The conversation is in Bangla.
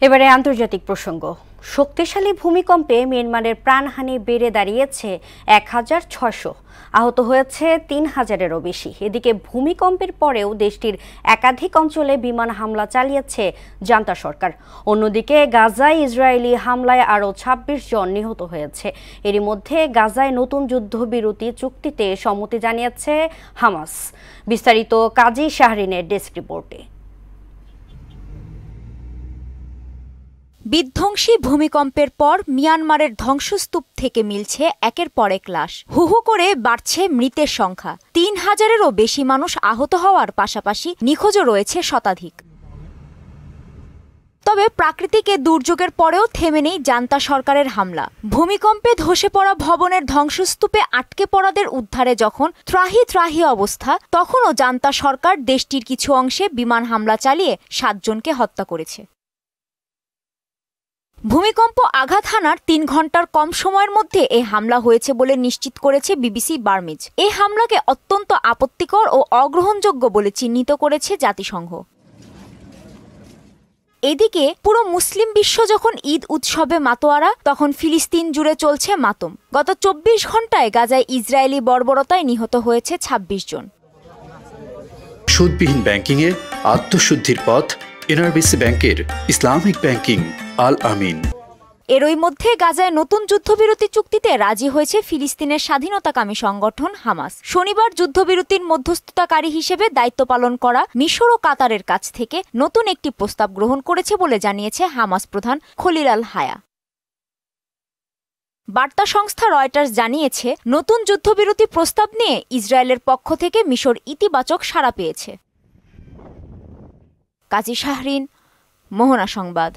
এবারে আন্তর্জাতিক প্রসঙ্গ। শক্তিশালী ভূমিকম্পে মিয়ানমারের প্রাণহানি বেড়ে দাঁড়িয়েছে ১,৬০০, আহত হয়েছে ৩,০০০-এরও বেশি। এদিকে ভূমিকম্পের পরেও দেশটির একাধিক অঞ্চলে বিমান হামলা চালিয়েছে জান্তা সরকার। অন্যদিকে গাজায় ইসরায়েলি হামলায় আরও ২৬ জন নিহত হয়েছে। এরই মধ্যে গাজায় নতুন যুদ্ধবিরতি চুক্তিতে সম্মতি জানিয়েছে হামাস। বিস্তারিত কাজী শাহরিনের ডেস্ক রিপোর্টে। বিধ্বংসী ভূমিকম্পের পর মিয়ানমারের ধ্বংসস্তূপ থেকে মিলছে একের পর এক লাশ। হু হু করে বাড়ছে মৃতের সংখ্যা। ৩,০০০-এরও বেশি মানুষ আহত হওয়ার পাশাপাশি নিখোঁজও রয়েছে শতাধিক। তবে প্রাকৃতিক এ দুর্যোগের পরেও থেমে নেই জান্তা সরকারের হামলা। ভূমিকম্পে ধসে পড়া ভবনের ধ্বংসস্তূপে আটকে পড়াদের উদ্ধারে যখন ত্রাহি ত্রাহি অবস্থা, তখনও জান্তা সরকার দেশটির কিছু অংশে বিমান হামলা চালিয়ে ৭ জনকে হত্যা করেছে। ভূমিকম্প আঘাত হানার ৩ ঘন্টার কম সময়ের মধ্যে এ হামলা হয়েছে বলে নিশ্চিত করেছে বিবিসি বার্মিজ। এই হামলাকে অত্যন্ত আপত্তিকর ও অগ্রহণযোগ্য বলে চিহ্নিত করেছে জাতিসংঘ। এদিকে পুরো মুসলিম বিশ্ব যখন ঈদ উৎসবে মাতোয়ারা, তখন ফিলিস্তিন জুড়ে চলছে মাতম। গত ২৪ ঘন্টায় গাজায় ইসরায়েলি বর্বরতায় নিহত হয়েছে ২৬ জন। সুদবিহীন ব্যাংকিংয়ে আত্মশুদ্ধির পথ এনআরবিসি ব্যাংকের ইসলামিক ব্যাংকিং আল আমিন। এরই মধ্যে গাজায় নতুন যুদ্ধবিরতি চুক্তিতে রাজি হয়েছে ফিলিস্তিনের স্বাধীনতাকামী সংগঠন হামাস। শনিবার যুদ্ধবিরতির মধ্যস্থতাকারী হিসেবে দায়িত্ব পালন করা মিশর ও কাতারের কাছ থেকে নতুন একটি প্রস্তাব গ্রহণ করেছে বলে জানিয়েছে হামাস প্রধান খলিল আল হায়া। বার্তা সংস্থা রয়টার্স জানিয়েছে, নতুন যুদ্ধবিরতি প্রস্তাব নিয়ে ইসরায়েলের পক্ষ থেকে মিশর ইতিবাচক সাড়া পেয়েছে। কাজী শাহরিন, মোহনা সংবাদ।